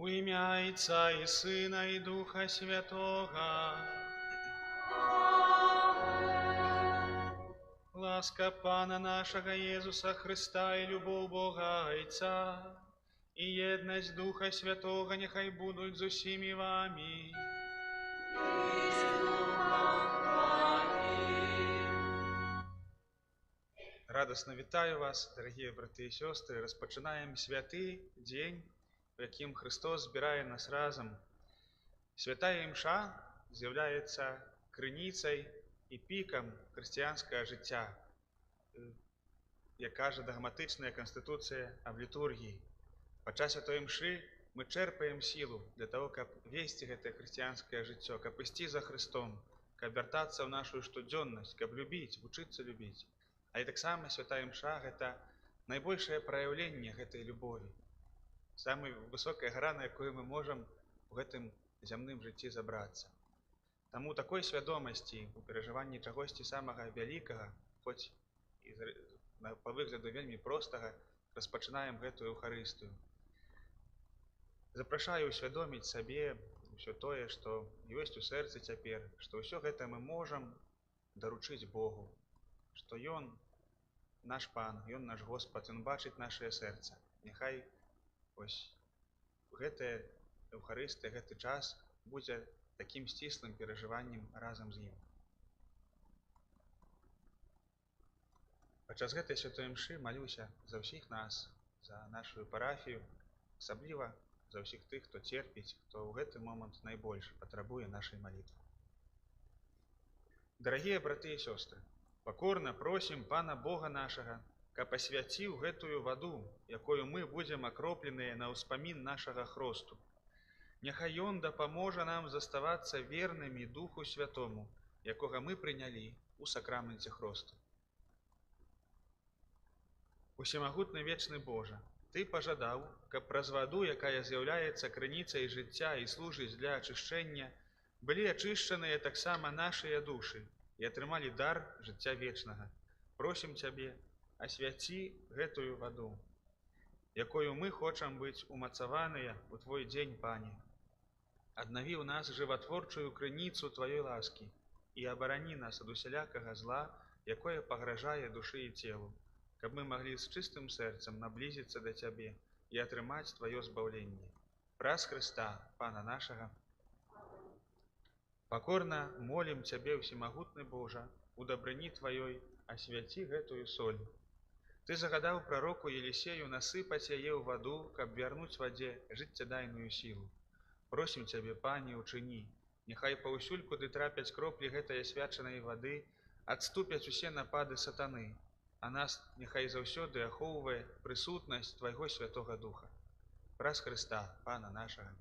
У ім'я Отця і Сина, і Духа Святого. Ласка Пана нашого Єсуса Христа і любов Бога Отця, і єдність Духа Святого нехай будуть з усіми вами. Радосно вітаю вас, дорогі брати і сестри. Розпочинаємо святий день, в яким Христос збирає нас разом. Святая імша з'являється криницею і піком християнського життя, як каже догматична конституція об літургії. Під час святої імши ми черпаємо силу для того, щоб вести це християнське життя, щоб йти за Христом, щоб вертатися в нашу щоденність, щоб любити, вчитися любити. А і так само святая імша – це найбільше проявлення цієї любові. Самая высокая гора, на якую мы можем в гэтым зямным жыцці забрацца. Таму такой свядомасці у перажыванні чагосьці самага вялікага, хоць і па выгляду вельмі простага, распачынаем гэтую Эўхарыстыю. Запрашаю усвядоміць сабе ўсё тое, што ёсць у сэрцы цяпер, што ўсё гэта мы можам даручыць Богу, што Ён наш Пан, Ён наш Господ, Ён бачыць нашае сэрца. Няхай ось гэтая Эўхарыстыя, гэты час будзе такім сціслым перажываннем разам з ім. Падчас гэтай святой імшы малюся за ўсіх нас, за нашу парафію, асабліва за ўсіх тых, хто церпіць, хто ў гэты момант найбольш патрабуе нашай малітвы. Дарагія браты і сёстры, пакорна просім Пана Бога нашага, каб асвяціў гэтую ваду, якою мы будзем акропленыя на ўспамін нашага хросту. Няхай Ён дапаможа нам заставацца вернымі Духу Святому, якога мы прынялі ў сакраменце хросту. Усемагутны вечны Божа, Ты пажадаў, каб праз ваду, якая з'яўляецца крыніцай жыцця і служыць для ачышчэння, былі ачышчаныя таксама нашыя душы і атрымалі дар жыцця вечнага. Просім Цябе, асвяці гэтую ваду, якою мы хочам быць умацаваныя ў Твой дзень, Пане. Аднаві ў нас жыватворчую крыніцу Тваёй ласкі і абарані нас ад усялякага зла, якое пагражае душы і целу, каб мы маглі з чыстым сэрцам наблізіцца да Цябе і атрымаць Тваё збаўленне. Праз Хрыста, Пана нашага. Пакорна молім Цябе, усемагутны Божа, у дабрыні Тваёй асвяці гэтую соль. Ты загадаў прароку Елісею насыпаць яе ў ваду, каб вярнуць вадзе жыццядайную сілу. Просім Цябе, Пане, учыні, няхай паўсюль, куды трапяць кроплі гэтай асвячанай вады, адступяць усе напады сатаны, а нас няхай заўсёды ахоўвае прысутнасць Твайго Святога Духа. Праз Хрыста, Пана нашага.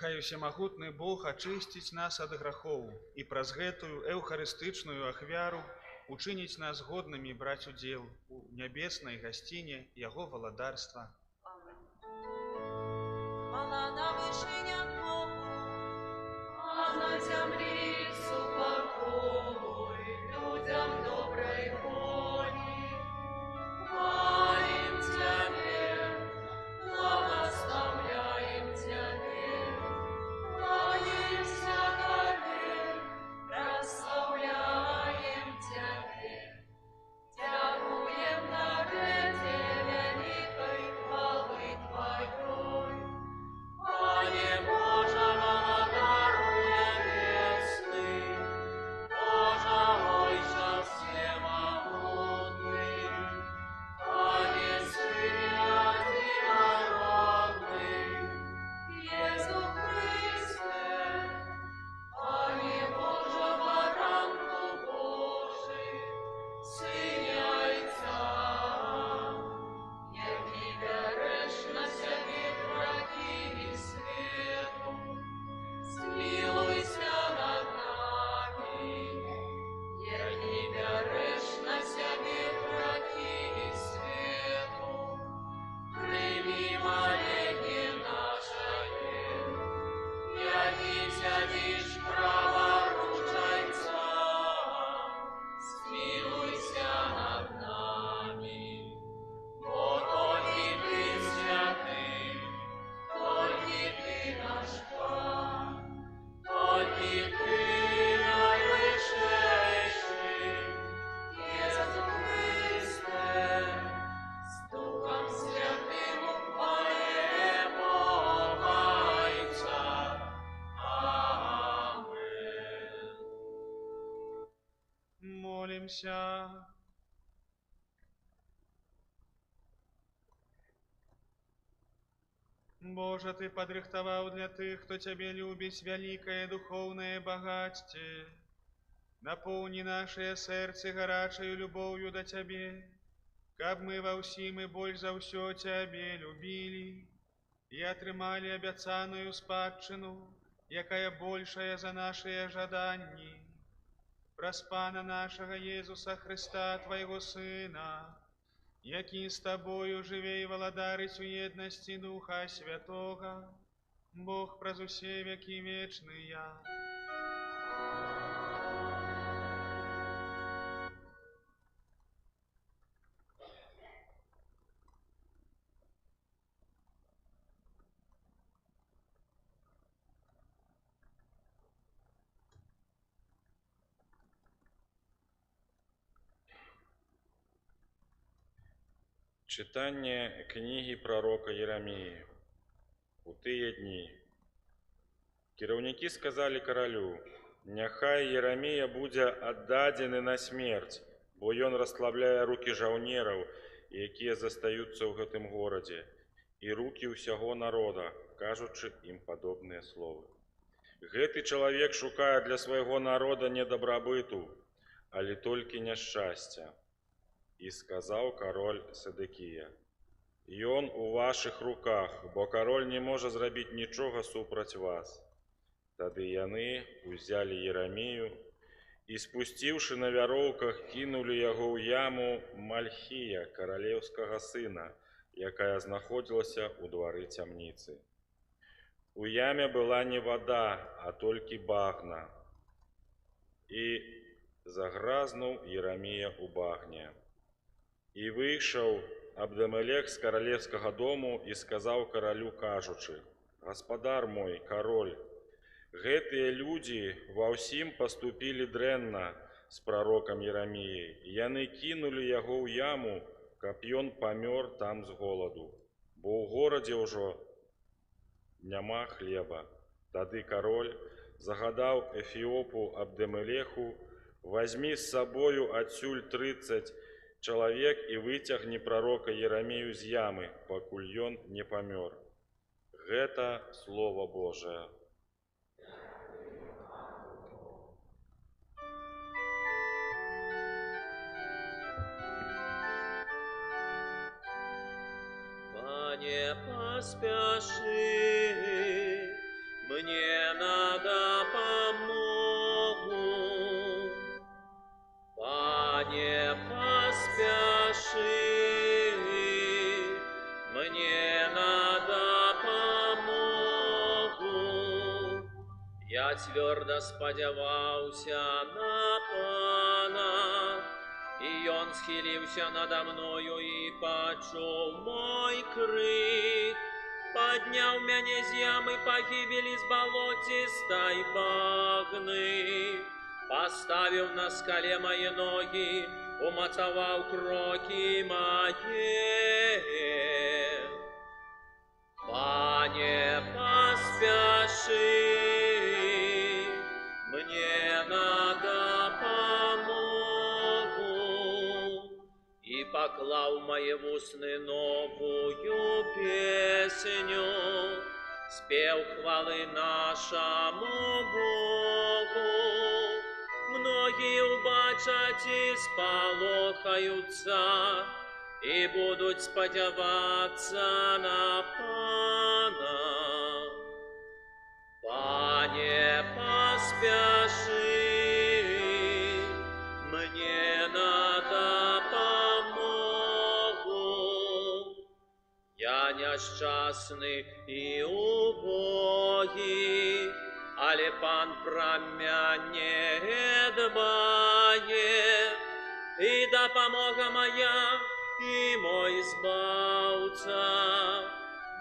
Няхай усемагутны Бог ачысціць нас ад грахоў і праз гэтую эўхарыстычную ахвяру учыніць нас годнымі браць удзел у нябеснай гасціне Яго валадарства. Хвала на вышынях Богу, а на землі супокой людям доброй воли. Хвалим Тебе, благословляем Тебе, кланяемся Тебе, прославляем Тебе, дякуем Тебе великой хвалы Твоей. Пане Боже, благодаруя весны, Боже, Отче всемогутный, Пане Сыне Единородный, Иисус Христе, Пане Боже, Баранку Божий, Сыне Отца, який береш на себе гріхи світу, змилуйся над нами, який береш на себе гріхи світу, прийми моління наше, який сядеш праворуч Отця, змилуйся над нами. Бо тільки Ти святий, тільки Ти наш Пан, тільки Ти найвищий, Єсус Христе, з Духом Святим у хвалі Бога Отця. Амин. Молимся. Боже, Ты подрыхтовал для тых, кто Тебе любит, великое духовное богатство. Наполни наше сердце горячей любовью до Тебе, каб мы во всем и больше за все Тебе любили и отрымали обяцанную спадщину, якая большая за наши жаданні. Праз Пана нашего Иисуса Христа, Твоего Сына, який с Тобою живе и владарить у едности Духа Святого, Бог праз усе веки вечные. Читання книги пророка Єремії. У тыя дні кіраўнікі сказалі каралю: «Няхай Єремія будзе аддадзены на смерць, бо ён расслабляе рукі жаўнераў, якія застаюцца ў гэтым горадзе, і рукі ўсяго народа, кажучы ім падобныя словы. Гэты чалавек шукае для свайго народа не дабрабыту, але толькі няшчасця». І сказаў кароль Седекія: «Ён у вашых руках, бо кароль не можа зрабіць нічога супраць вас». Тады яны узялі Єремію і, спусціўшы на вяроўках, кінулі яго ў яму Мальхія, каралеўскага сына, якая знаходзілася ў двары цямніцы. У яме была не вада, а толькі багна. І загразнуў Єремія ў багне. І выйшаў Абдамелех з каралевскага дому і сказаў каралю, кажучы: «Гаспадар мой, кароль, гэтыя людзі ва ўсім паступілі дрэнна з прарокам Єреміяй. Яны кінулі яго ў яму, каб ён памёр там з голаду, бо ў горадзе ўжо няма хлеба». Тады кароль загадаў Эфіопу Абдамелеху: «Вазьмі з сабою адсюль 30 чалавек і выцягні прарока Єремію з ямы, пакуль ён не памёр». Гэта Слова Божае. Пане, поспеши, мы мне на допомогу. Пане, поспеши, мне на допомогу. Я твердо сподяваўся на Пана, и Он схилился надо мною и почув мой крик. Подняв мяне з ямы погибели, з болотистой багны. Поставив на скале мои ноги, умацовал кроки мои. Пане, поспеши, мне на допомогу. И поклал мои в устны новую песню, спел хвалы нашему Богу. Многие убачать и сполохаются, и будут сподяваться на Пана. Пане, поспеши, мне на допомогу. Я несчастный и убогий, але Пан про меня дбает, и допомога моя, и мой избавца.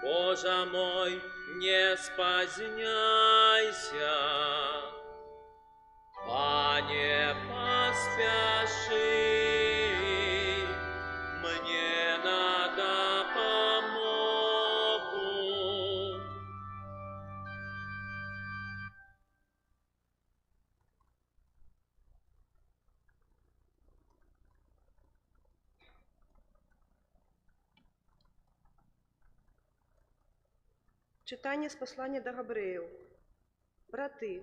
Боже мой, не споздняйся. Пане, поспеши, мне на допомогу. Читання з послання до Габрэяў. Браты,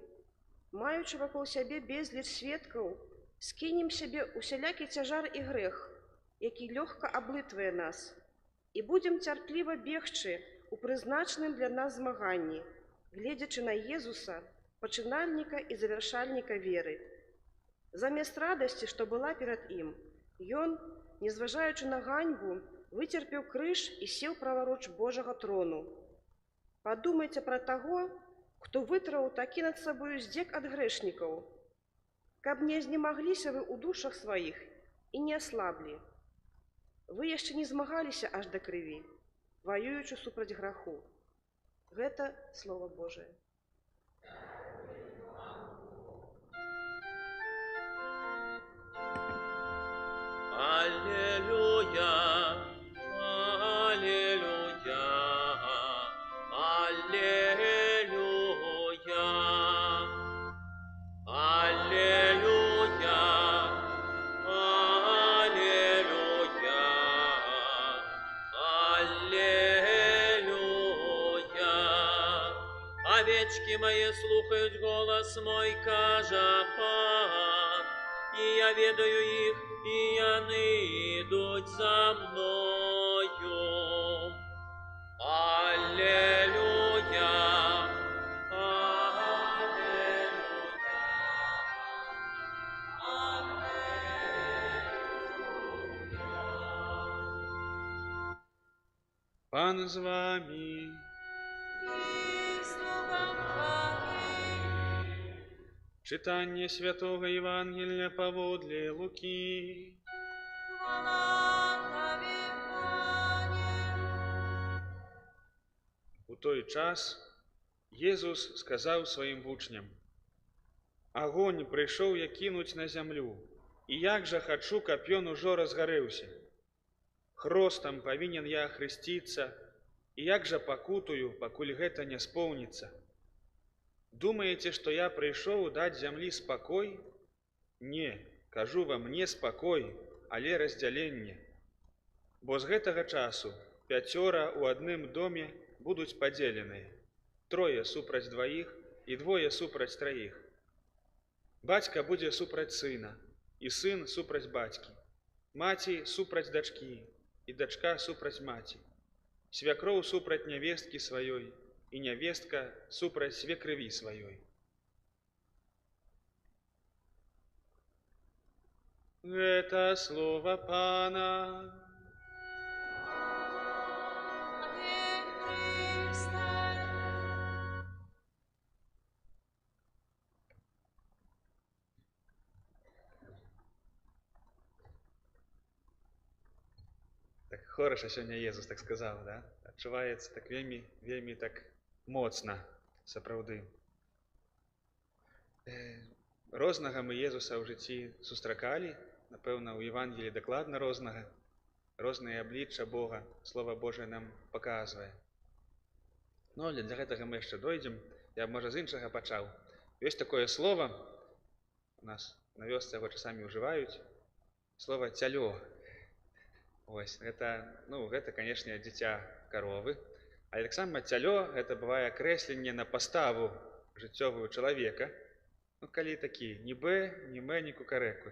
маючы вакол сябе безліч сведкаў, скінем сябе усялякі цяжар і грэх, які лёгка аблытвае нас, і будзем цярпліва бегчы у прызначаным для нас змаганні, гледзячы на Езуса, пачынальніка і завяршальніка веры. Замест радасці, што была перад ім, ён, незважаючы на ганьбу, выцерпеў крыж і сеў правароч Божага трону. Падумайце пра таго, хто вытраў такі над сабою здзек ад грэшнікаў, каб не знемагліся вы ў душах сваіх і не аслаблі. Вы яшчэ не змагаліся аж да крыві, ваюючы супраць граху. Гэта Слова Божае. Аллилуйя, аллилуйя, аллилуйя, аллилуйя, аллилуйя, аллилуйя. Овечки мои слухают голос мой, кажа Пан, и я ведаю их, и яны идут за мною. Аллилуйя, аллилуйя, аллилуйя. Пан з вами. Читание Святого Евангелия поводле Луки. У той час Езус сказаў сваім вучням: «Агонь прыйшоў я кінуць на зямлю, і як жа хачу, каб ён ужо разгарэўся. Хростам павінен я хрысціцца, і як жа пакутую, пакуль гэта не споўніцца. Думаеце, што я прыйшоў даць зямлі спакой? Не, кажу вам, не спакой, але раздзяленне. Бо з гэтага часу 5 у адным доме будуць падзеленыя, 3 супраць 2 і 2 супраць 3. Бацька будзе супраць сына, і сын супраць бацькі, маці супраць дачкі, і дачка супраць маці, свякроў супраць нявесткі сваёй, і нявестка супраць свекрыві сваёй. Гэта слова Пана. Так хораша сёння Езус так сказаў, да? Адчуваецца так вельмі так моцна, сапраўды. Рознага мы Езуса ў жыцці сустракалі, напэўна, у Евангеліі дакладна рознага. Розныя аблічча Бога, Слова Божае нам паказвае. Ну, але для гэтага мы яшчэ дойдзем. Я, можа, з іншага пачаў. Ёсць такое слова, у нас на вёсцы яго часамі ўжываюць, слова «цялё». Вось, гэта, канешне, дзіця каровы. Але таксама цялё – гэта бывае акрэсленне на паставу жыццёвую чалавека. Ну, калі такі ні Б, ні М, ні кукарэку.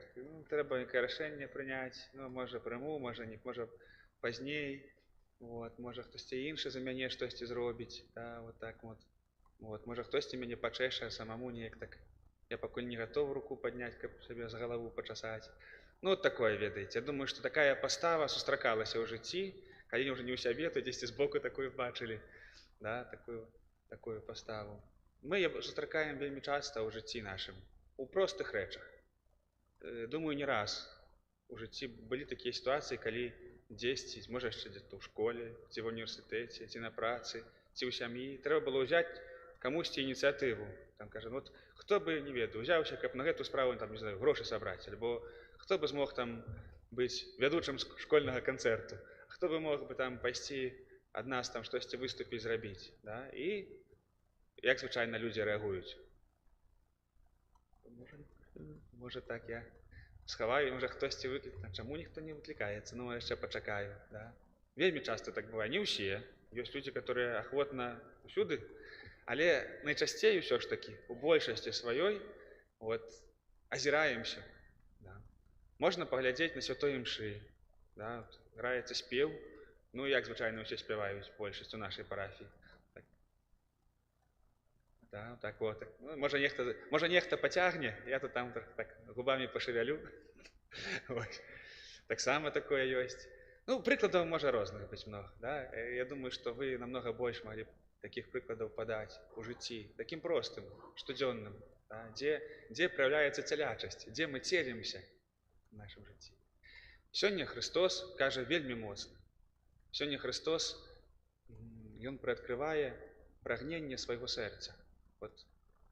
Трэба нейкае рашэнне прыняць. Ну, можа, прыму, можа, пазней. Вот, можа, хтосьці іншы за мяне штосьці зробіць. Да, вот так вот. Вот, можа, хтосьці мяне пачэша самому неяк так. Я пакуль не гатовы руку падняць, каб сабе за галаву пачасаць. Ну, вот такое, ведаеце. Я думаю, што такая пастава сустракалася ў жыцці, калі ўжо не ў сябе, то дзесьці збоку такую бачылі, да, такую паставу. Мы яе сустракаем вельмі часта ў жыцці нашым, у простых рэчах. Думаю, не раз у жыцці былі такія сітуацыі, калі дзесьці, можа, яшчэ дзе-то ў школе, ці в універсітэце, ці на працы, ці ў сям'і, трэба было ўзяць камусьці ініцыятыву. Там, кажа, вот, хто бы, не ведаю, узяўся, каб на гэту справу, там, не знаю, грошы сабраць, альбо хто бы змог там быць вядучым школьнага канцэрту, хто бы мог бы там пайсці ад нас там штосьці выступіць, зрабіць, да? І як звычайна людзі рэагуюць? Можа так я схаваю, можа хтосьці выклікне. Чаму ніхто не выклікаецца? Ну, яшчэ пачакаю, да? Вельмі часта так бывае, не ўсе. Ёсць людзі, которые ахвотна ўсюды, але найчасцей усё ж такі, у большасці сваёй, вот, азіраемся. Можна паглядзець на святой імшы, да, граецца спеў, ну, як звычайна ўсе спяваюць, большасць у нашай парафіі. Так. Да, так вот. Ну, можа нехта пацягне, я то там так губамі пашевялю. Таксама такое ёсць. Ну, прыкладаў можа розных быць многа, да? Я думаю, што вы намнога больш маглі такіх прыкладаў падаць у жыцці, такім простым, штодзённым, да? Дзе праяўляецца цялячасць, дзе мы целімся в нашым жыцці. Сёння Христос кажа вельмі моцна. Сёння Христос, Ён прыадкрывае прагненне свайго сэрца. Вот.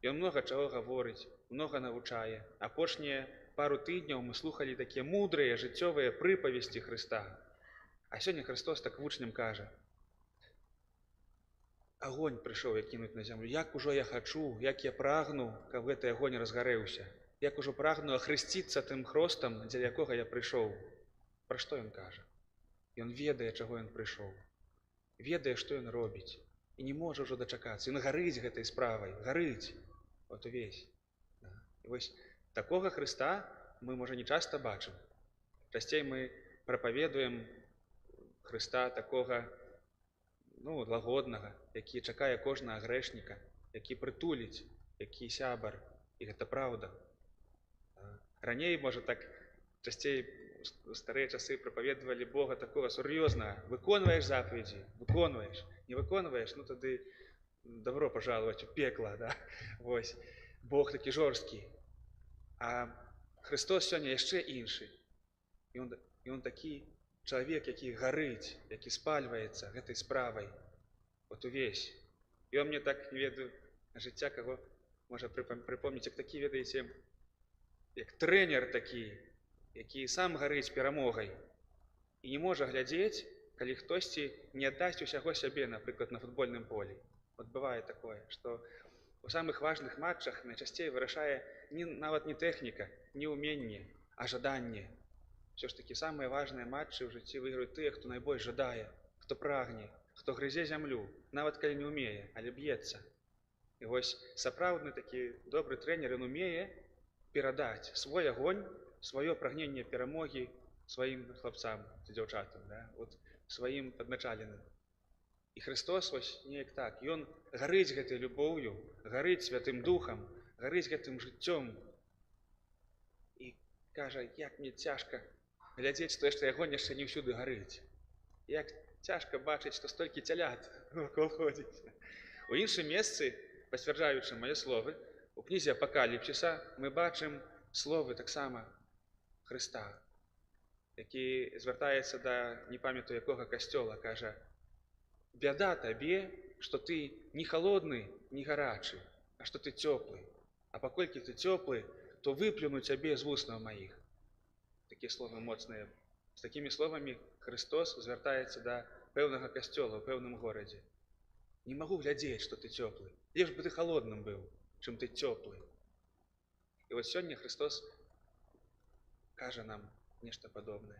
Ён многа чаго гаворыць, многа навучае. Апошнія пару тыдняў мы слухалі такія мудрыя жыццёвыя прыпавесці Хрыста. А сёння Христос так вучням кажа: агонь прыйшоў я кінуць на зямлю. Як ужо я хачу, як я прагну, каб гэты агонь разгарэўся. Як ужо прагну ахрысціцца тым хростам, дзеля якога я прыйшоў. Пра што ён кажа? Ён ведае, чаго ён прыйшоў. Ведае, што ён робіць. І не можа ўжо дачакацца. Ён гарыць гэтай справай. Гарыць. Вот увесь. І вось такога Хрыста мы, можа, не часта бачым. Часцей мы прапаведуем Хрыста такога, ну, лагоднага, які чакае кожнага грэшніка, які прытуліць, які сябар. І гэта праўда. Раней, можа, так часцей у старыя часы прапаведавалі Бога такога сур'ёзнага. Выконваеш запаведзі, выконваеш. Не выконваеш, ну тады добро пожаловать у пекла, да? Вось. Бог такі жорсткі. А Христос сёння яшчэ іншы. Ён такі чалавек, які гарыць, які спальваецца гэтай справай. Вот увесь. Ён мне так, не ведаю, жыцця каго можа прыпомніць, як такі, ведаеце, як трэнер такі, які сам гарыць перамогай і не можа глядзець, калі хтосьці не аддасць усяго сябе, напрыклад, на футбольным полі. Вот бывае такое, што у самых важных матчах найчасцей вырашае нават не тэхніка, не ўменне, а жаданне. Усё ж такі самыя важныя матчы ў жыцці выйграюць тыя, хто найбольш жадае, хто прагне, хто грызе зямлю, нават калі не ўмее, але б'ецца. І вось сапраўдны такі добры трэнер, ён умее перадаць свой агонь, сваё прагненне перамогі сваім хлапцам ці дзяўчатам, да? Вот, сваім падначаленым. І Христос вось неяк так, ён гарыць гэтай любоўю, гарыць Святым Духам, гарыць гэтым жыццём. І кажа, як мне цяжка глядзець, што яго яшчэ не ўсюды гарыць. Як цяжка бачыць, што столькі цялят вакол ходзіць. У іншым месцы, пацвярджаючы мае словы, у кнізе Апакаліпсіса мы бачым словы таксама Хрыста, які звяртаецца да не памятаю якога касцёла, кажа: «Бяда табе, што ты не халодны, не гарачы, а што ты цёплы. А паколькі ты цёплы, то выплюну цябе з вуснаў маіх». Такія словы моцныя. З такімі словамі Христос звяртаецца да пэўнага касцёла ў пэўным горадзе. Не магу глядзець, што ты цёплы. Лепш бы ты халодным быў, чым ты цёплы. І вось сёння Христос кажа нам нешта падобнае.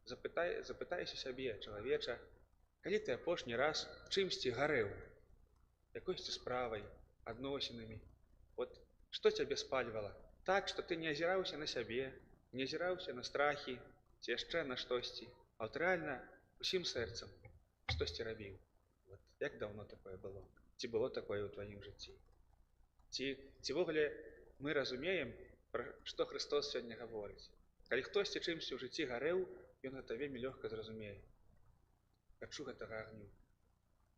Запытайся сябе, чалавеча, калі ты апошні раз чымсьці гарэў, якойсьці справай, адносінамі. Вот што цябе спальвала? Так, што ты не азіраўся на сябе, не азіраўся на страхі, ці яшчэ на штосьці, а от рэальна усім сэрцам штосьці рабіў. Вот як даўно такое было? Ці было такое ў тваім жыцці? Ці ввогуле мы разумеем, пра што Христос сёння гаворыць? Калі хтосьці чымсьці ў жыцці гарэў, ён гэта вельмі лёгка зразумее. Хачу гэтага агню.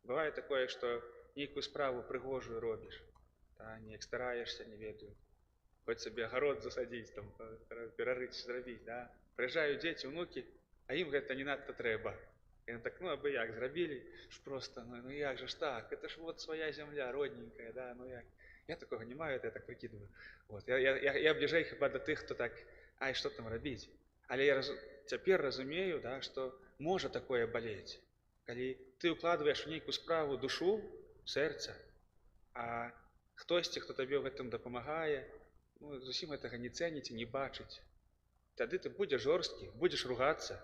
Бывае такое, што нейкую справу прыгожую робіш, неяк стараешся, не ведаю, хоць сабе агарод засадзіць, там, перарыць, зрабіць, да? Прыязджаюць дзеці, унукі, а ім гэта не надта трэба. І так, абы як, зрабілі, просто, ну як же ж так, это ж вот свая зямля, родненькая, да, ну як. Я такога не маю, я так прыкідваю. Вот. Я бліжэй хіба да тых, хто так, ай, што там рабіць? Але я цяпер разумею, да, што можа такое балець. Калі ты ўкладваеш у нейкую справу душу, сэрца, а хтосьці, хто табе ў гэтым дапамагае, зусім гэтага не цэніць і не бачыць. Тады ты будзеш жорсткі, будзеш ругацца.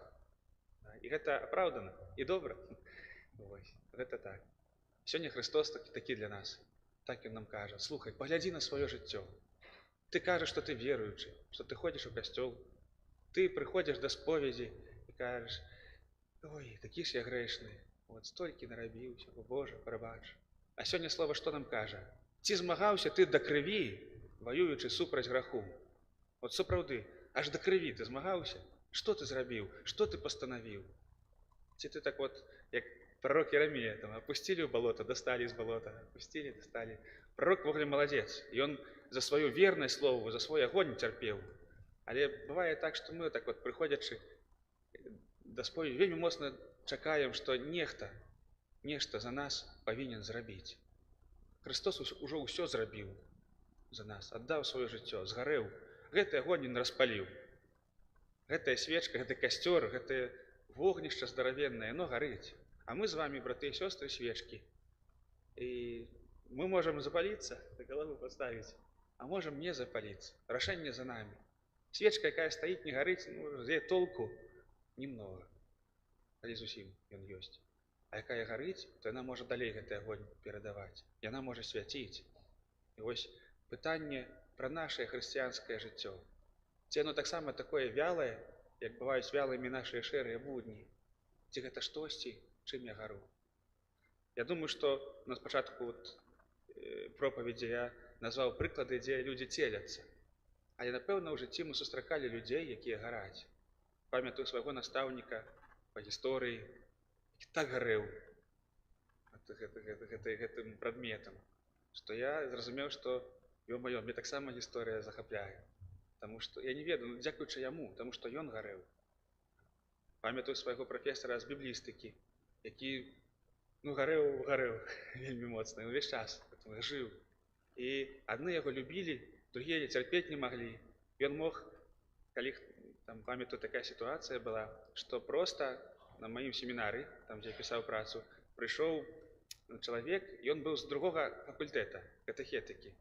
І гэта апраўдана, і добра. Гэта так. Сёння Христос такі для нас. Так ён нам кажа: слухай, паглядзі на сваё жыццё. Ты кажаш, што ты веруючы, што ты ходзіш у касцёл. Ты прыходзіш да споведзі і кажаш: ой, такі ж я грэшны, вот столькі нарабіўся, о Божа, прабач. А сёння слова што нам кажа? Ці змагаўся ты да крыві, ваюючы супраць граху? От сапраўды, аж да крыві ты змагаўся? Што ты зрабіў? Што ты пастанавіў? Ці ты так вот, як пророк Ерамія, там, опустили ў балота, дасталі з балота, опустили, дасталі. Пророк ввогуле маладзец. Ён за сваю вернасць слову, за свой агонь цярпеў. Але бывае так, што мы так вот, прыходзячы да споведзі, вельмі моцна чакаем, што нешта за нас павінен зрабіць. Христос ужо ўсё зрабіў за нас, аддаў сваё жыццё, згарэў. Гэты агонь ён распаліў. Гэтая свечка, гэты касцёр, гэтае вогнішча здаравеннае, яно гарыць. А мы з вами, браты і сёстры, свечкі. І мы можам запаліцца, да галавы паставіць, а можам не запаліцца. Рашэнне за намі. Свечка, якая стаіць, не гарыць, з яе толку немного, калі зусім ён ёсць. А якая гарыць, то яна можа далей гэты агонь перадаваць. Яна можа свяціць. І вось пытанне пра нашае хрысціянскае жыццё. Ці яно таксама такое вялае, як бываюць вялымі нашыя шэрыя будні? Ці гэта штосьці, чым я гару? Я думаю, што на спачатку пропаведзі я назваў прыклады, дзе людзі целяцца. Але, напэўна, у жыцці мы сустракалі людзей, якія гараць. Памятаю свайго настаўніка па гісторыі, які так гарэў гэтым прадметам, што я зразумеў, што ё-маё, мне таксама гісторыя захапляе. Таму што я не ведаю, дзякуючы яму, таму што ён гарэў. Памятаю свайго прафесара з біблістыкі, які гарэў вельмі моцна, увесь час жыў. І адны яго любілі, другія цярпець не маглі. Ён мог, калі, там, памятаю, такая сітуацыя была, што проста на маім семінары, там, дзе я пісаў працу, прыйшоў чалавек, ён быў з другога факультэта, катэхетыкі.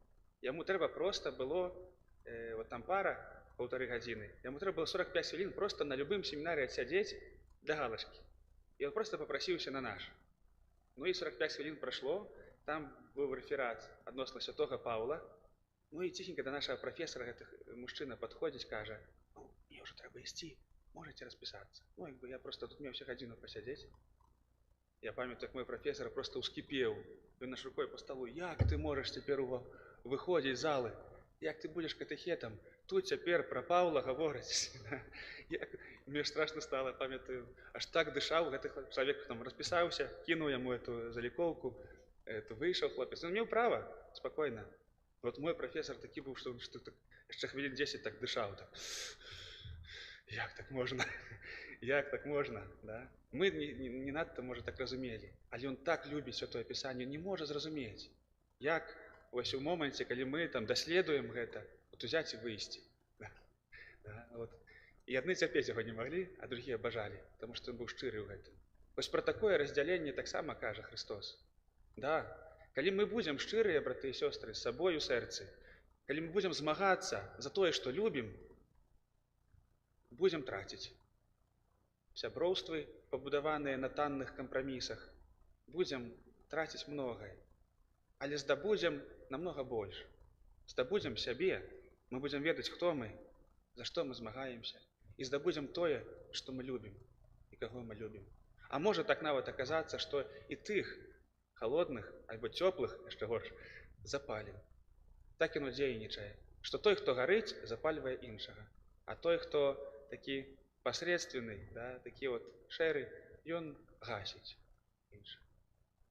Яму трэба проста было, вот там пара, 1,5 гадзіны, яму трэба было 45 хвілін проста на любым семінары адсядзець да галачкі. І ён проста папрасіўся на наш. Ну і 45 хвілін прайшло, там быў рэферат адносна святога Паўла. Ну і ціхенька да нашага прафесара гэты мужчына падходзіць, кажа: мне ўжо трэба ісці, можаце распісацца. Ну, як бы я проста тут меўся гадзіну пасядзець. Я памятаю, як мой прафесор просто ўскіпеў. Ён наш рукой па сталу: як ты можаш цяпер выходзіць з залы? Як ты будзеш катэхетам? Тут цяпер пра Паўла гавораць. Мне ж страшна стала, памятаю, аж так дышаў, гэты чалавек там распісаўся, кінуў яму эту залікоўку, выйшаў хлопец. Ён меў права, спакойна. Вот мой прафесор такі быў, што яшчэ хвілін 10 так дышаў. Так. Як так можна? Як так можна? Да? Мы не надта, можа, так разумелі, але ён так любіць Святое Пісанне, не можа зразумець, як вось у моманце, калі мы там даследуем гэта, вот узяць і выйсці. Да. Да, вот. І адны цярпець яго не маглі, а другія бажалі, таму што ён быў шчыры ў гэтым. Вось пра такое раздзяленне таксама кажа Христос. Да, калі мы будзем шчырыя, браты і сёстры, з сабой у сэрцы, калі мы будзем змагацца за тое, што любім, будзем траціць. Сяброўствы, пабудаваныя на танных кампрамісах, будзем траціць многае, але здабудзем намнога больш. Здабудзем сябе, мы будзем ведаць, хто мы, за што мы змагаемся, і здабудзем тое, што мы любім і каго мы любім. А можа так нават аказацца, што і тых халодных альбо цёплых, яшчэ горш, запалім. Так яно дзейнічае, што той, хто гарыць, запальвае іншага, а той, хто такі пасредственны, да, такі вот шэры, ён гасіць іншых.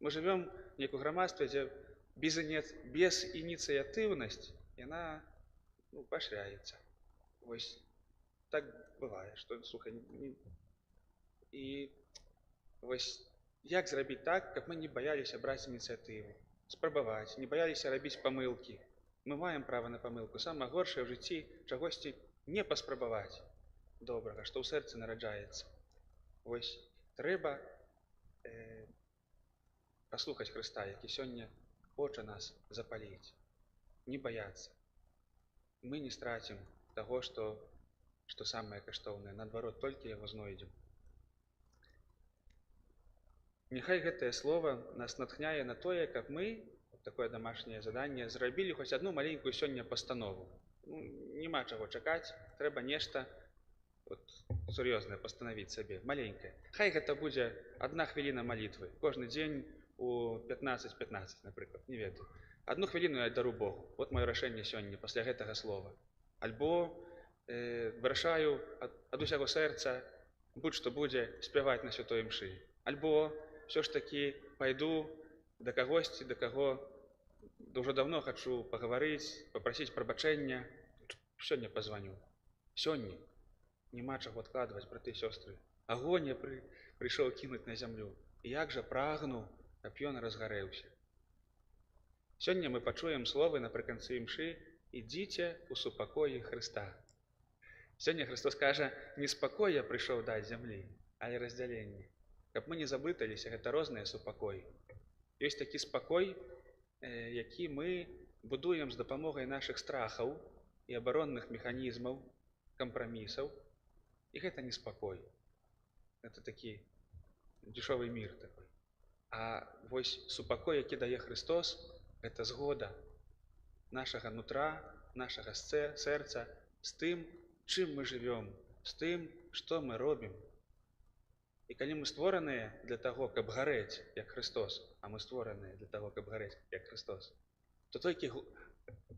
Мы жывём неяк у грамадстве, дзе безініцыятыўнасць, яна пашыряецца. Вось так бывае, што, слухай, і вось як зрабіць так, каб мы не баяліся браць ініцыятыву, спрабаваць, не баяліся рабіць памылкі. Мы маем права на памылку. Самае горшае ў жыцці чагосьці не паспрабаваць добрага, што ў сэрцы нараджаецца. Вось трэба паслухаць Хрыста, які сёння хоча нас запаліць, не баяцца. Мы не страцім таго, што самае каштоўнае, наадварот, толькі яго знойдзем. Няхай гэтае слово нас натхняе на тое, каб мы, такое домашняе заданне, зрабілі хоць адну маленькую сёння пастанову. Нема чаго чакаць, трэба нешта сур'ёзнае пастанавіць сабе, маленькае. Хай гэта будзе 1 хвіліна малітвы, кожны дзень у 15:15, напрыклад, не ведаю. 1 хвіліну я дару Богу. Вот маё рашэнне сёння пасля гэтага слова. Альбо вырашаю ад усяго сэрца, будь-што будзе, спяваць на святой імшы. Альбо ўсё ж такі пайду да кагосьці, да каго ўжо даўно хачу пагаварыць, папрасіць прабачэння. Сёння пазваню. Сёння. Няма чаго адкладваць, браты і сёстры. Агонь я прыйшоў кінуць на зямлю. І як жа прагну, каб ён разгарэўся. Сёння мы пачуем словы напрыканцы імшы: «Ідзіце ў супакоі Хрыста». Сёння Христос кажа, не спакой я прыйшоў даць зямлі, але раздзяленне. Каб мы не заблыталіся, гэта розныя супакоі. Ёсць такі спакой, які мы будуем з дапамогай нашых страхаў і абаронных механізмаў, кампрамісаў. І гэта не спакой. Гэта такі дзешовы мір такой. А вось супакой, які дае Христос, гэта згода нашага нутра, нашага сэрца з тым, чым мы жывём, з тым, што мы робім. І калі мы створаныя для таго, каб гарэць, як Христос, а мы створаныя для таго, каб гарэць, як Христос, то толькі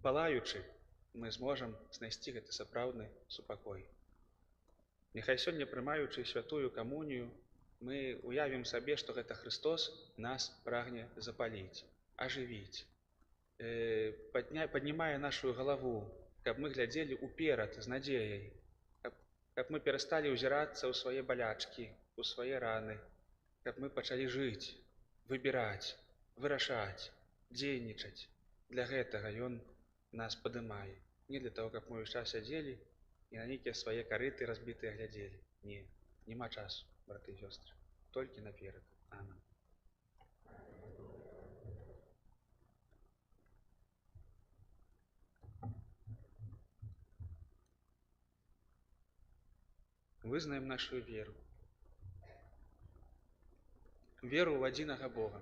палаючы мы зможам знайсці гэты сапраўдны супакой. Няхай сёння, прымаючы святую камунію, мы уявім сабе, што гэта Христос нас прагне запаліць, ажывіць, паднімае нашу галаву, каб мы глядзелі ўперад з надзеяй, каб мы перасталі ўзірацца ў свае балячкі, у свае раны, каб мы пачалі жыць, выбіраць, вырашаць, дзейнічаць. Для гэтага ён нас падымае. Не для таго, каб мы ўвесь час сядзелі і на нейкія свае карыты разбітыя глядзелі. Не, няма часу, браты і сёстры, толькі наперад. Амен. Вызнаем нашу веру. Веру в адзінага Бога.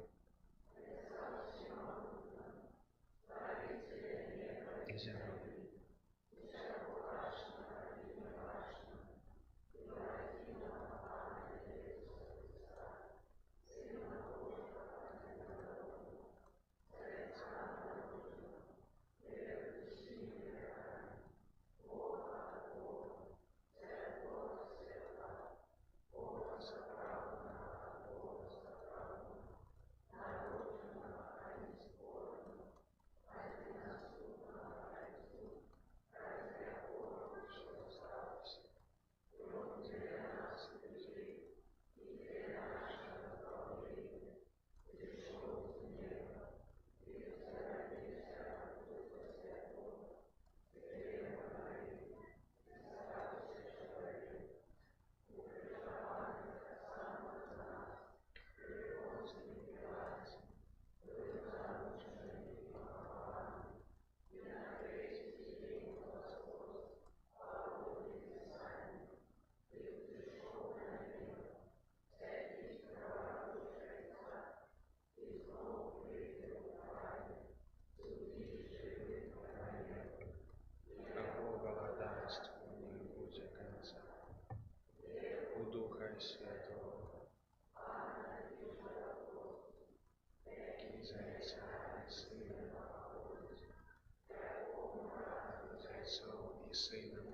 Сынам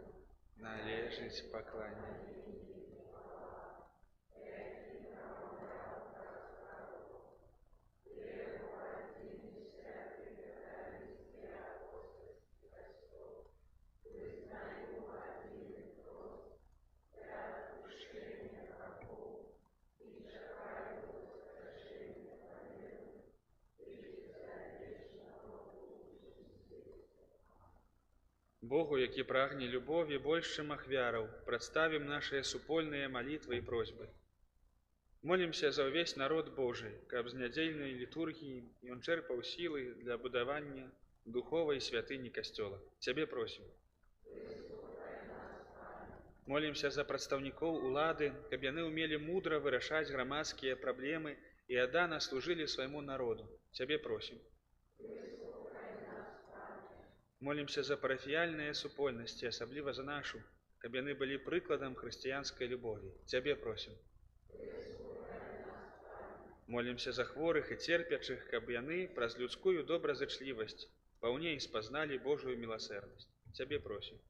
належыць пакланенне. Богу, які прагне любові больш, чым ахвяраў, прадставім нашыя супольныя малітвы і просьбы. Молімся за ўвесь народ Божий, каб з нядзельнай літургіі ён чэрпаў сілы для будавання духовай святыні касцёла. Цябе просім. Молімся за прадстаўнікоў улады, каб яны ўмелі мудра вырашаць грамадскія праблемы і аддана служылі свайму народу. Цябе просім. Молімся за парафіяльныя супольнасці, асабліва за нашу, каб яны былі прыкладам хрысціянскай любові. Цябе просім. Молімся за хворых і церпячых, каб яны праз людскую добразычлівасць паўней спазналі Божую міласэрнасць. Цябе просім.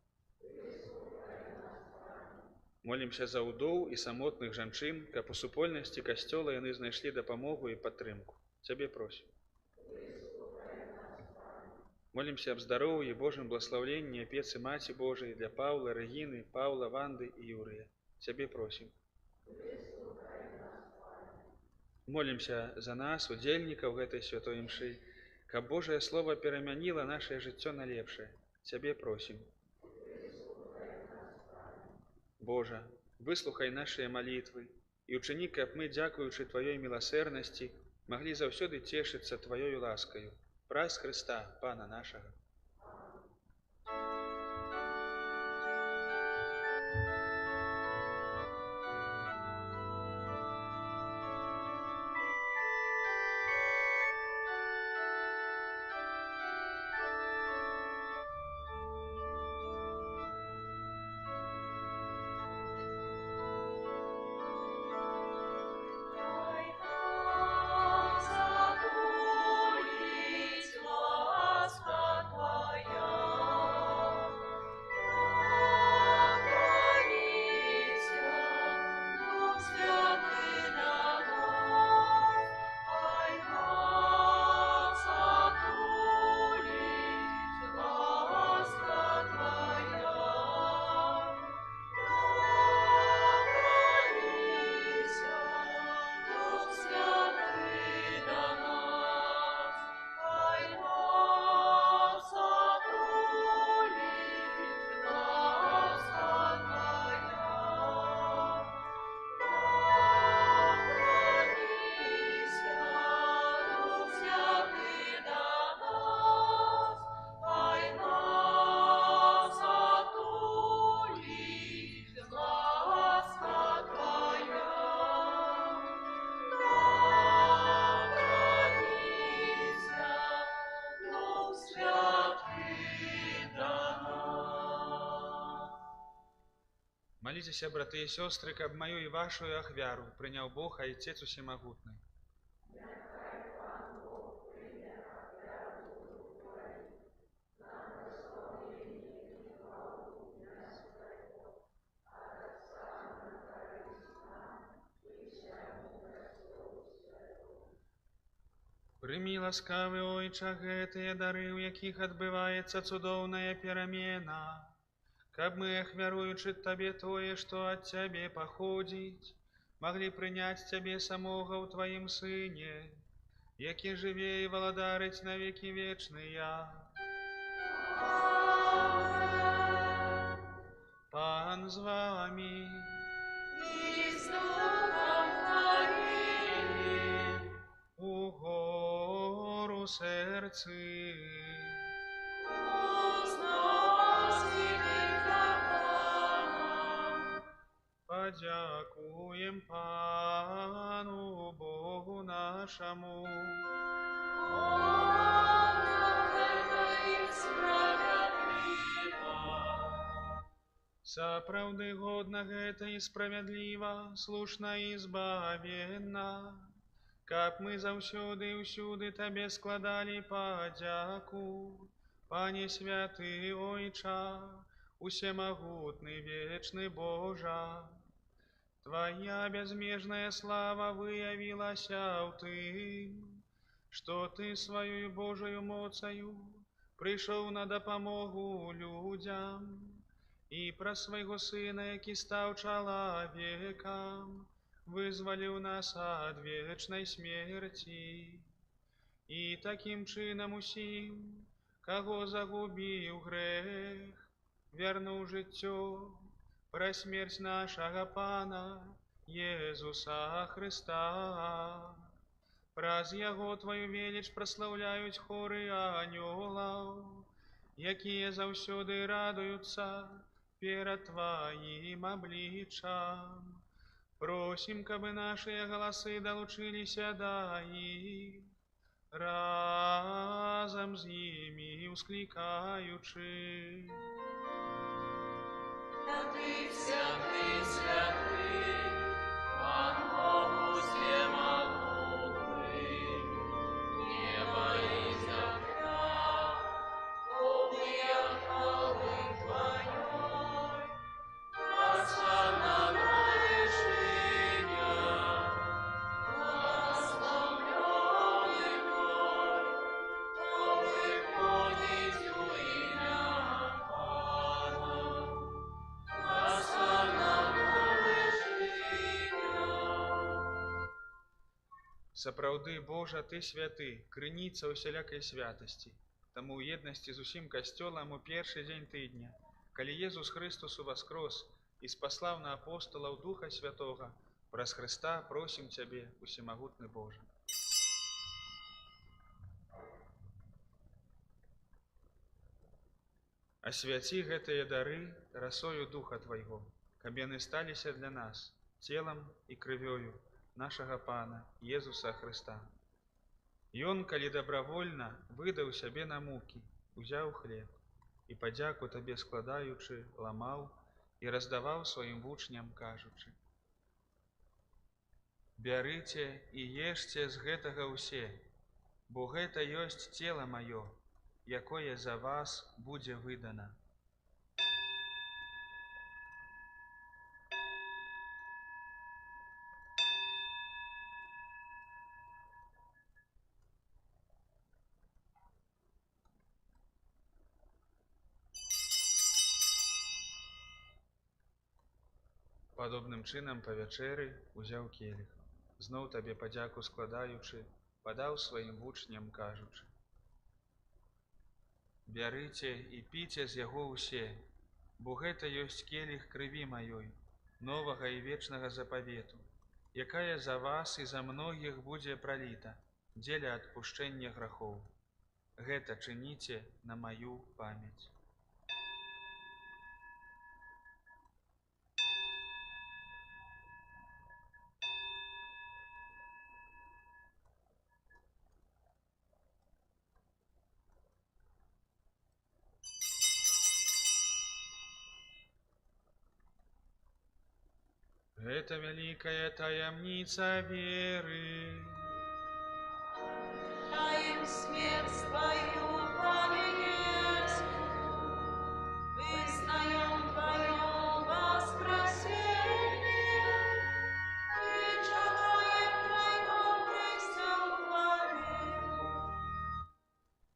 Молімся за ўдоў і самотных жанчын, каб у супольнасці касцёла яны знайшлі дапамогу і падтрымку. Цябе просім. Молімся аб здароўі і Божым бласлаўленні апецы Маці Божай для Паўла, Рэгіны, Паўла, Ванды і Юрыя. Цябе просім. Молімся за нас, удзельнікаў гэтай святой імшы, каб Божае Слова перамяніла нашае жыццё на лепшае. Цябе просім. Божа, выслухай нашыя малітвы і ўчыні, каб мы, дзякуючы Тваёй міласэрнасці, маглі заўсёды цешыцца Тваёю ласкаю. Праз Хрыста, Пана нашага. Моліцеся, браты і сёстры, каб маю і вашую ахвяру прыняў Бог, Айцец усемагутны. Прымі, ласкавы Ойча, гэтыя дары, у якіх адбываецца цудоўная перамена, каб мы, ахвяруючы Табе тое, што ад Цябе паходзіць, маглі прыняць Цябе самога ў Тваім Сыне, які жыве і валадарыць на векі вечныя. Пан з вамі. І з духом Твоїм. Угору серцы. Подякуем Пану Богу нашему. Сапраўды годна гэта і справядліва, слушна і збавенна, каб мы заўсёды і ўсюды Табе складалі падзяку, Пане святы Ойча, усемагутны вечны Божа. Твоя безмежная слава выявілася ў тым, што ты сваёю Божою моцаю прыйшоў на дапамогу людзям і праз свайго Сына, які стаў чалавекам, вызваліў нас ад вечнай смерці. І такім чынам усім, каго загубіў грэх, вярнуў жыццё праз смерць нашага Пана Езуса Хрыста. Праз яго твою веліч праслаўляюць хоры анёлаў, якія заўсёды радуюцца перад тваім абліччам. Просім, каб нашыя галасы далучыліся да іх, разам з імі ўсклікаючы. Святый, святый, святый, Пан Бог всемогутный, небо и земля, полные хвалы Твоей, благословен вершине, благословленный Твой, кто выходит у имя Пана. Сапраўды, Божа, Ты святы, крыніца ўсялякай святасці. Таму ў еднасці з усім касцёлам у першы дзень тыдня, калі Езус Христос уваскрос і спаслаў на апосталаў Духа Святога, праз Хрыста просім Цябе, усемагутны Божа. Асвяці гэтыя дары расою Духа Твайго, каб яны сталіся для нас целам і крывёю нашага Пана Езуса Хрыста. Ён, калі дабравольна выдаў сябе на мукі, узяў хлеб і, падзяку Табе складаючы, ламаў і раздаваў сваім вучням, кажучы: «Бярыце і ешце з гэтага ўсе, бо гэта ёсць цела маё, якое за вас будзе выдана». Падобным чынам па вячэры узяў келіх, зноў Табе падзяку складаючы, падаў сваім вучням, кажучы: «Бярыце і піце з яго ўсе, бо гэта ёсць келіх крыві маёй, новага і вечнага запавету, якая за вас і за многіх будзе праліта дзеля адпушчэння грахоў. Гэта чыніце на маю памяць». Гэта вялікая таямніца веры. Таим смерть Твою, Пане Иисус, вызнаем Твое воскресение и чагаем Твоего престолования.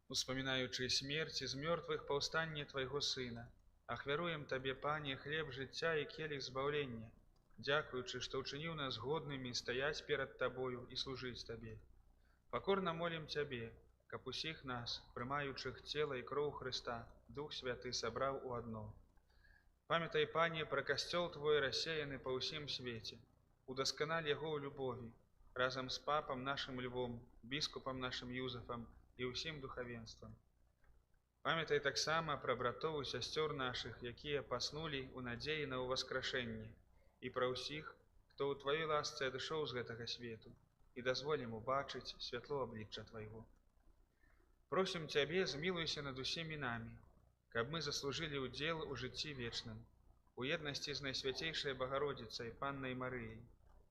Успамінаючы смерць з мёртвых паўстанне Твайго Сына, ахвяруем Табе, Пане, хлеб жыцця і келіх збаўлення, дзякуючы, што ўчыніў нас годнымі стаяць перад Табою і служыць Табе. Пакорна молім Цябе, каб усіх нас, прымаючых цела і кроў Хрыста, Дух Святы сабраў у адно. Памятай, Пане, пра касцёл Твой рассеяны па ўсім свеце, удасканаль яго ў любові, разам з папам нашым Львом, біскупам нашым Юзафам і ўсім духавенствам. Памятай таксама пра братоў і сясцёр нашых, якія паснулі ў надзеі на ўваскрашэнне, і пра ўсіх, хто ў Тваёй ласцы адышоў з гэтага свету, і дазволім убачыць святло аблічча Твайго. Просім Цябе, змілуйся над усімі намі, каб мы заслужылі ўдзел у жыцці вечным, у еднасці з Найсвяцейшай Багародзіцай, Паннай Марыяй,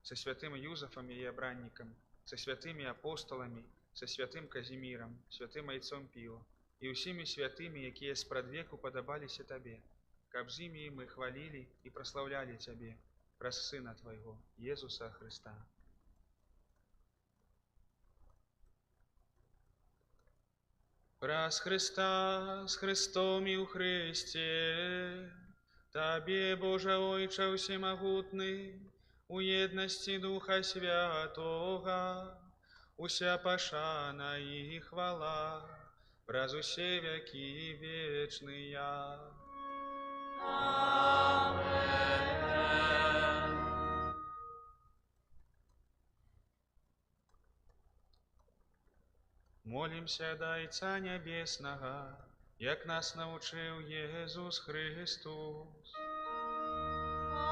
са святым Юзафам яе абраннікам, са святымі апосталамі, са святым Казімірам, святым айцом Піо і ўсімі святымі, якія спрадвеку падабаліся Табе, каб з імі мы хвалілі і праслаўлялі Цябе праз Сына Твайго, Езуса Хрыста. Праз Христа, з Христом і ў Христе, Табе, Божа Ойча Всемагутны, у єдності Духа Святого, уся пашана і хвала, праз усе веки вечные. Молимся до Отца Небесного, як нас научил Иисус Христос.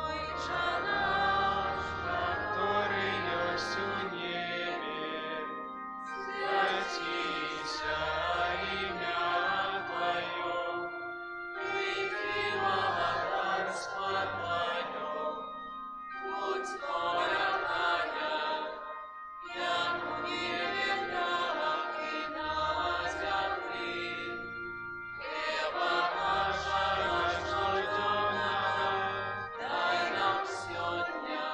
Отче наш, Который есть у небе, святися имя Твое, прийди царство Твое, будь воля Твоя, як у небе, так и на земле. Хлеба нашего ежедневного дай нам сегодня,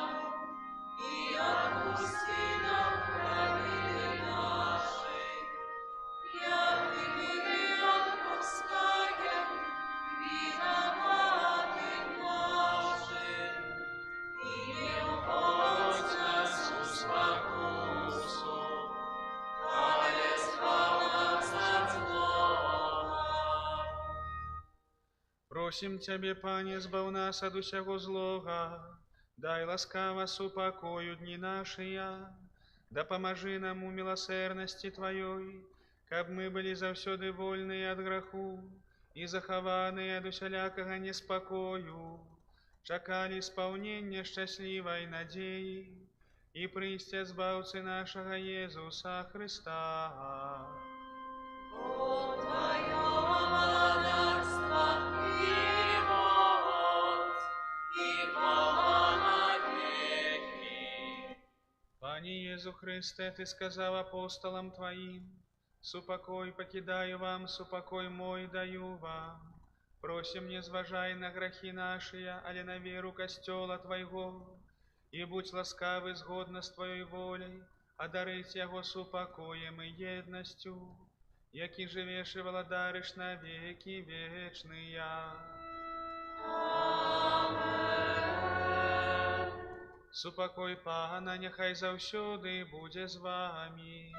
и отпусти нам провины наши, як и мы отпускаем виноватым нашим, и не вводь нас в искушение, але избавь нас от злого. просим Тебе, Пане, збав нас от усяго злога, дай ласкаво супокою дни наши, да поможи нам у милосердности Твоей, каб мы были завсёды вольные от греху и захованные от усялякого неспокою, чакали исполнения счастливой надеи и пристя збавцы нашего Иисуса Христа. О Твое владарство и моц, и хвала на веки. Пане Иису Христе, Ты сказал апостолам Твоим: «Супокой покидаю вам, супокой мой даю вам. Просим, не зважай на грехи наши, але на веру костела Твоего, и будь ласкавы згодно с Твоей волей, одарить его супокоем и едностью, яки живешь и владаришь на веки вечные». Супокой Пана нехай завсёды буде з вами.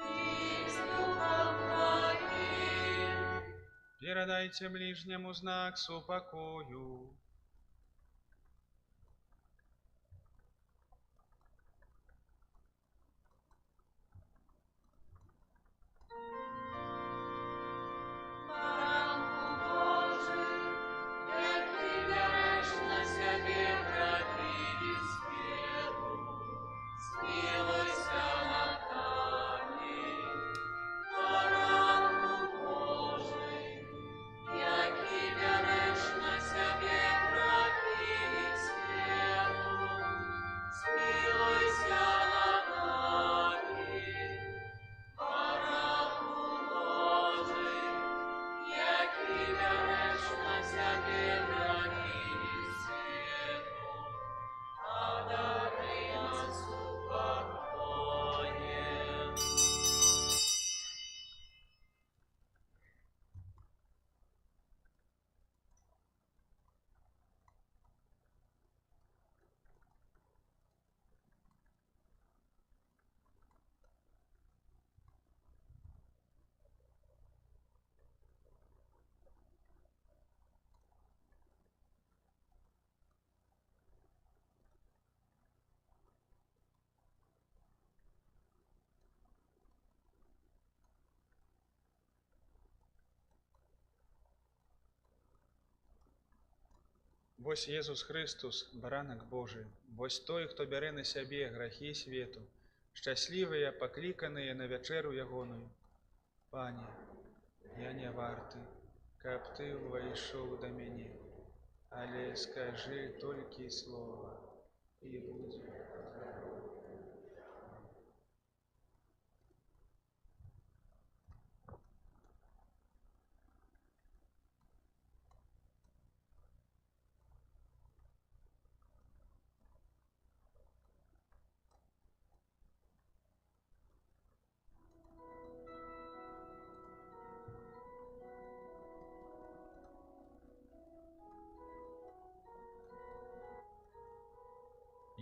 И с Духом Твоим. Передайте ближнему знак супокою. Баранку Божий, як ти береш на себе грехи від світу, смилуйся над нами. Баранку Божий, як ти береш на себе грехи від світу, смилуйся над нами. Баранку Божий, який береш на себе грехи від світу, одари нас упокоєм. Вось Єсус Христос, баранак Божий, вось той, хто бере на сябе грахі свету, шчаслівыя, пакліканыя на вячэру ягоную. Пане, я не варты, каб Ты ўвайшоў да мяне, але скажы толькі слова, і будзе.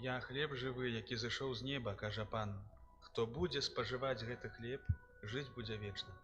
Я хлеб жывы, які зышоў з неба, кажа пан. Хто будзе спажываць гэты хлеб, жыць будзе вечна.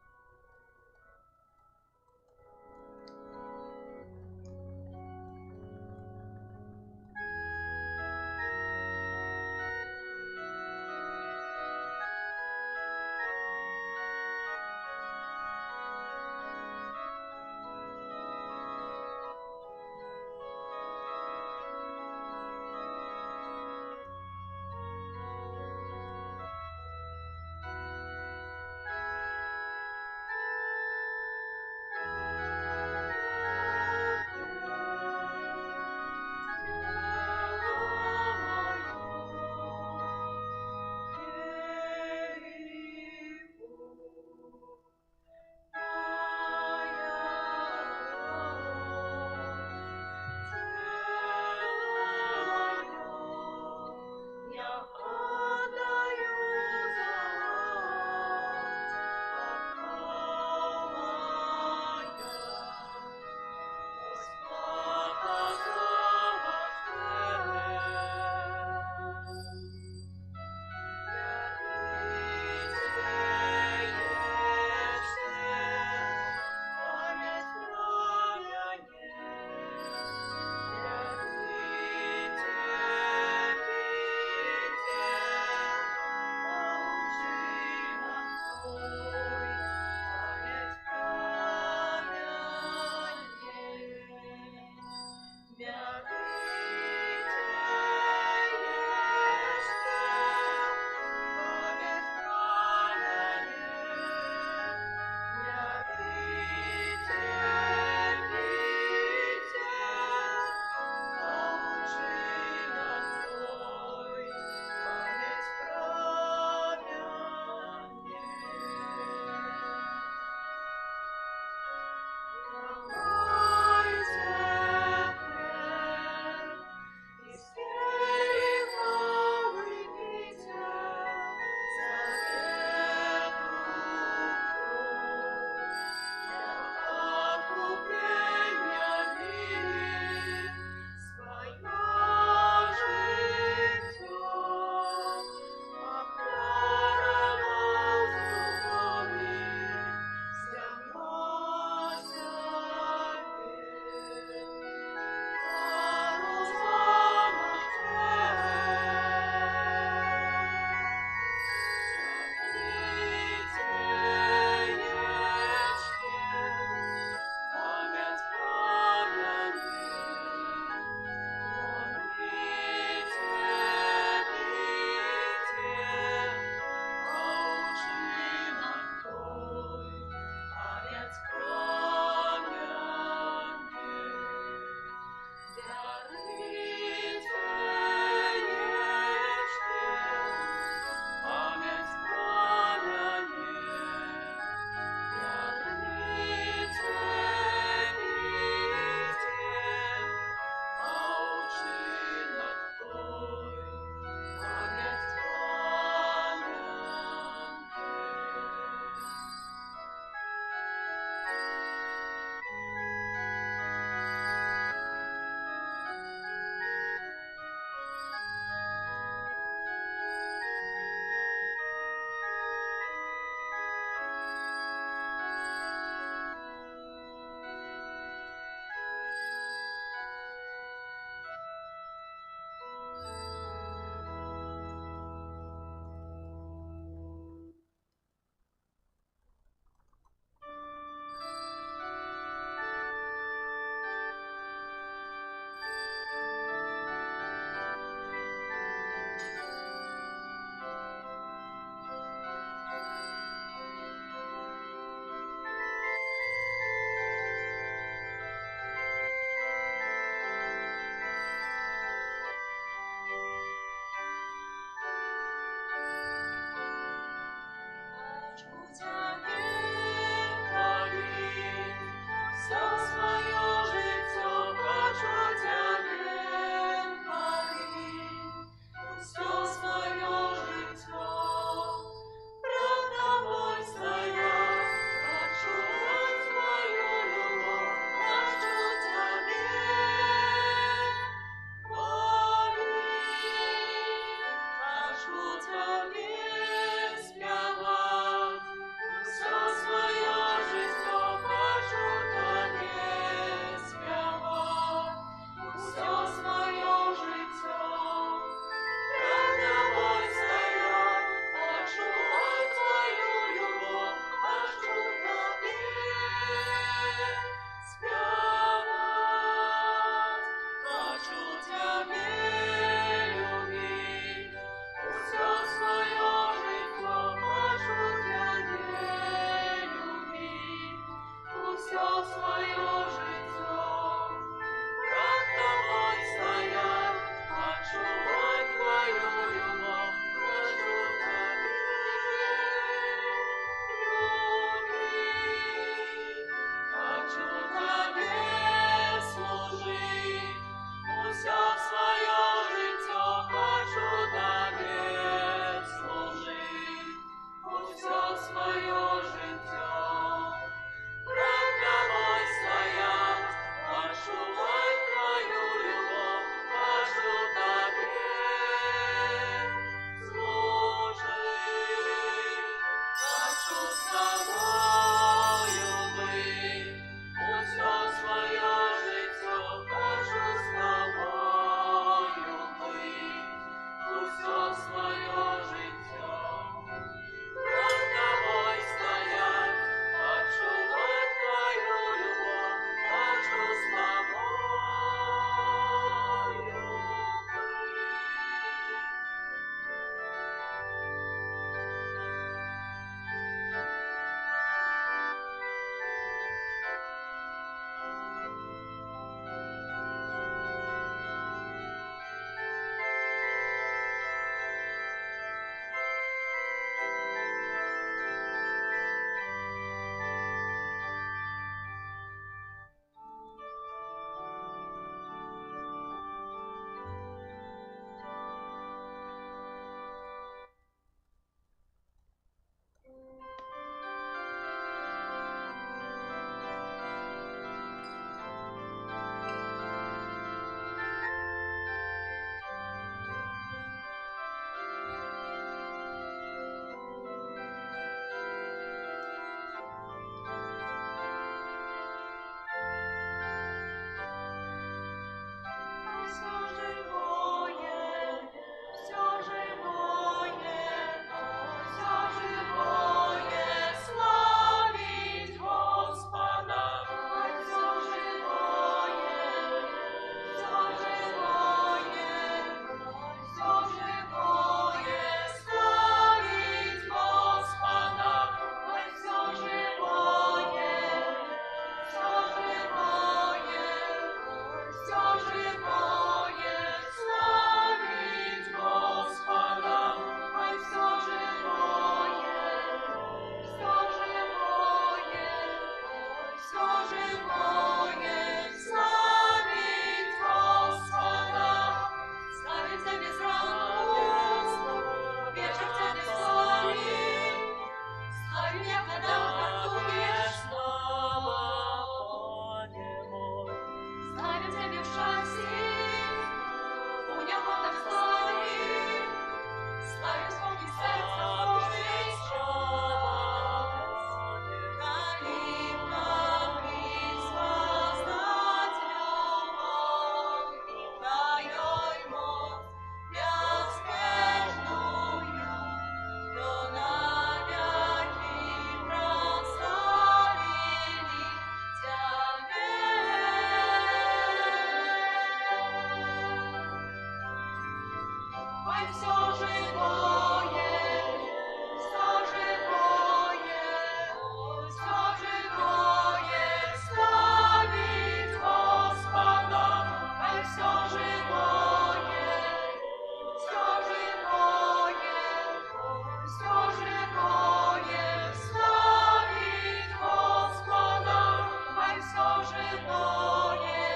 живое,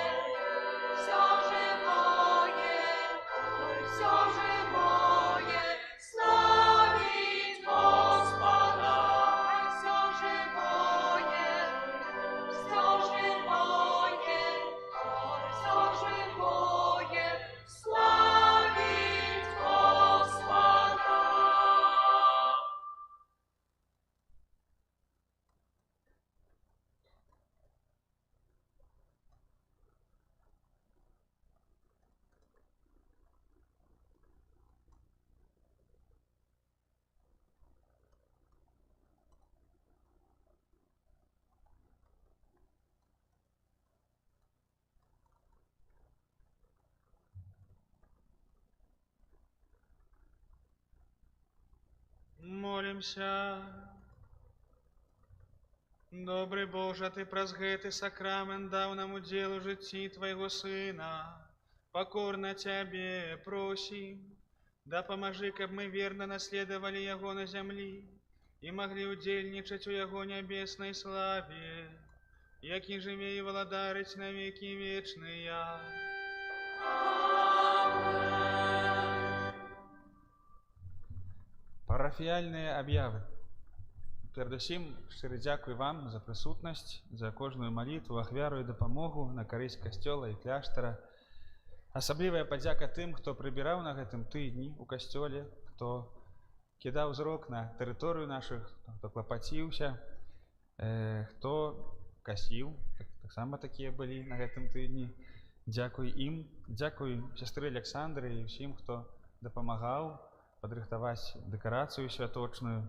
славить Господа. Все живое, славить Господа. Молимся. Добрый Боже, Ты праз гэты сакрамент даў нам удзел у жыцці Твайго Сына. Покорно Тебе просим, дапамажы, каб мы верно наследовали Яго на зямлі і маглі удзельнічаць у Яго нябеснай славе, які жыве і валадарыць на векі вечныя. Парафіяльныя аб'явы. Перадусім, шчыры дзякуй вам за прысутнасць, за кожную малітву, ахвяру і дапамогу на карысць касцёла і кляштара. Асаблівая падзяка тым, хто прыбіраў на гэтым тыдні ў касцёле, хто кідаў зрок на тэрыторыю нашых, хто клапаціўся, хто касіў, таксама такія былі на гэтым тыдні. Дзякуй ім, дзякуй сястры Александры і ўсім, хто дапамагаў падрыхтаваць дэкарацыю святочную.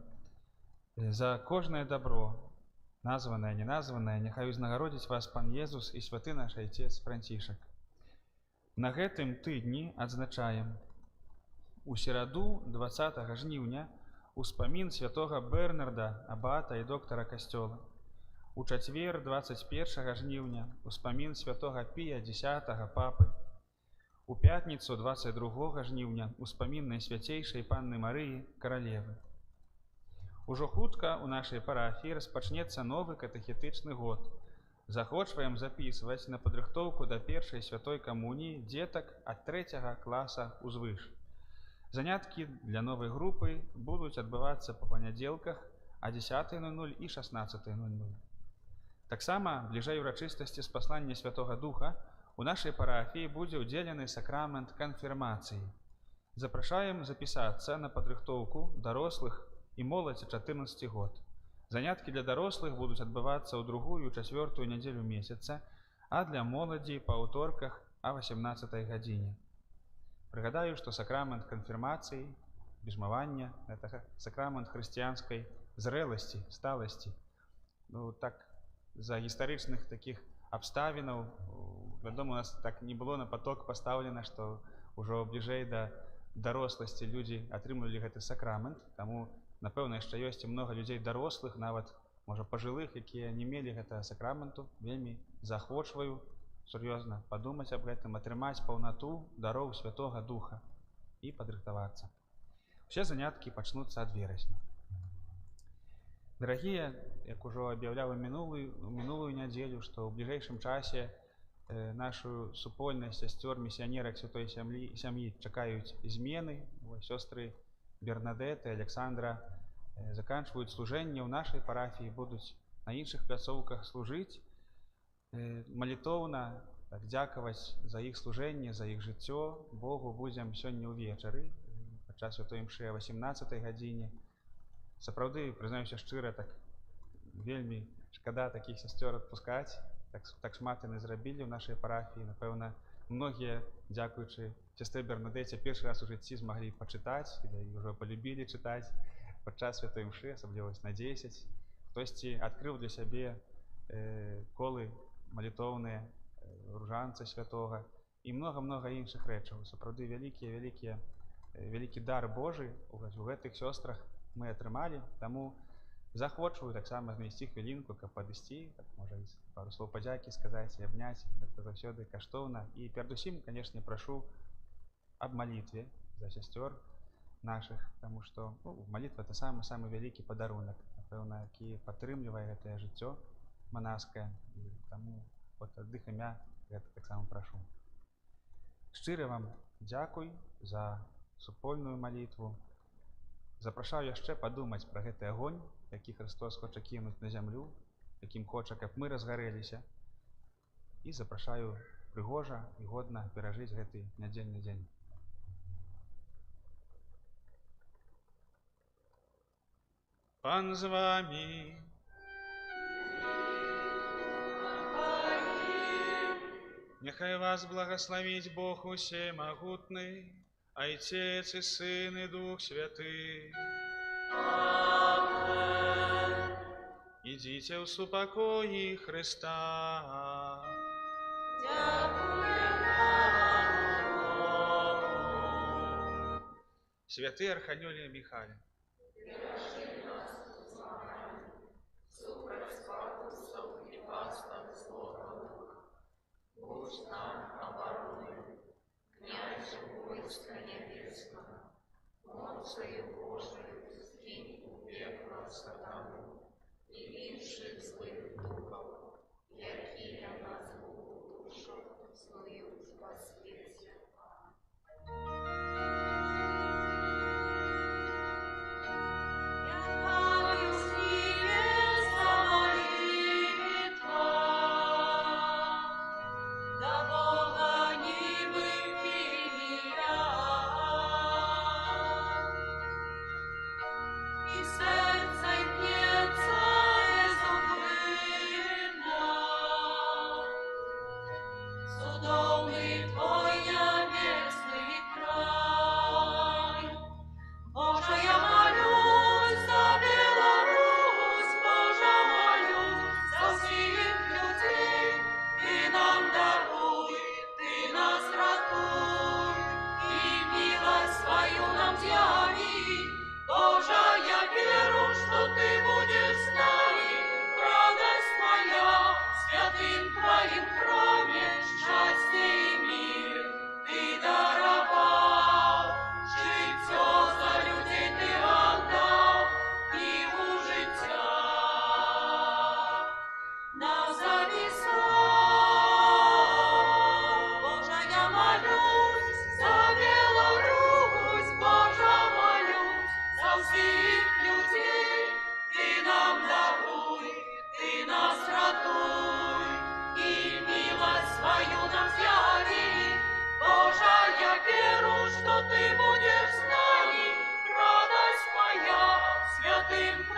За кожнае дабро, названае, неназванае, няхай узнагародзіць вас Пан Езус і святы наш Айцец Францішак. На гэтым тыдні адзначаем у сераду 20 жніўня успамін святога Бернарда, абата і доктара касцёла. У чацвер 21 жніўня успамін святога Пія X папы. У пятніцу 22 жніўня успамін найсвяцейшай Панны Марыі каралевы. Ужо хутка ў нашай парафіі распачнецца новы катэхетычны год. Захочваем запісваць на падрыхтоўку да першай святой камуніі дзетак ад 3 класа ўзвыш. Заняткі для новай групы будуць адбывацца па панядзелках а 10:00 і 16:00. Таксама бліжэй урачыстасці спаслання Святога Духа у нашай парафіі будзе ўдзелены сакрамент канфірмацыі. Запрашаем запісацца на падрыхтоўку дарослых і моладзі 14 год. Заняткі для дарослых будуць адбывацца ў 2-ю і 4-ю нядзелю месяца, а для моладзі па аўторках а 18 гадзіне. Прыгадаю, што сакрамент канфірмацыі, бежмавання – гэта сакрамент хрысціянскай зрэласці, сталасці. Так, за гістарычных такіх абставінаў, вядома, у нас так не было на поток пастаўлена, што ўжо бліжэй да даросласці людзі атрымлівалі гэты сакрамент, таму, напэўна, яшчэ ёсць многа людзей дарослых, нават, можа, пажылых, якія не мелі гэтага сакраменту. Вельмі заахвочваю сур'ёзна падумаць аб гэтым, атрымаць паўнату дароў Святога Духа і падрыхтавацца. Усе заняткі пачнуцца ад верасня. Дарагія, як ужо аб'яўляў мінулую нядзелю, што ў бліжэйшым часе нашу супольнасць сясцёр місіянерак святой сям'і чакаюць змены. Сёстры Бернадетта і Александра заканчваюць служэнне ў нашай парафіі, будуць на іншых пляцоўках служыць. Малітоўна дзякаваць за іх служэнне, за іх жыццё Богу будзем сёння ўвечары падчас святой імшы о 18 гадзіне. Сапраўды, прызнаюся шчыра, так вельмі шкада такіх сясцёр адпускаць. Так шмат яны зрабілі ў нашай парафіі. Напэўна, многія, дзякуючы сястры Бернадетце, першы раз у жыцці змаглі пачытаць, і ўжо полюбілі чытаць падчас святой імшы, асабліва на 10. Хтосьці адкрыў для сябе колы малітоўныя, ружанцы святога і многа-многа іншых рэчаў. Сапраўды вялікі дар Божы у гэтых сёстрах мы атрымалі, таму захочваю таксама знайсці хвілінку, каб падысці, можа, пару слоў падзякі сказаць і абняць. Гэта заўсёды каштоўна. І перадусім, канешне, прашу аб малітве за сясцёр нашых, таму што малітва – это самы вялікі падарунак, напэўна, які падтрымлівае гэтае жыццё манаскае. І таму от ад іх імя гэта таксама прашу. Шчыра вам дзякуй за супольную малітву. Запрашаю яшчэ падумаць пра гэты агонь, які Христос хоча кінуць на зямлю, якім хоча, каб мы разгарэліся. І запрашаю прыгожа і годна перажыць гэты нядзельны дзень. Пан з вамі. Няхай вас благословить Бог усемогутный, Отец и Сын и Дух Святый. Аминь. Идите в супокои Христа. Святый Архангеле Михаил,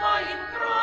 Твоим краем.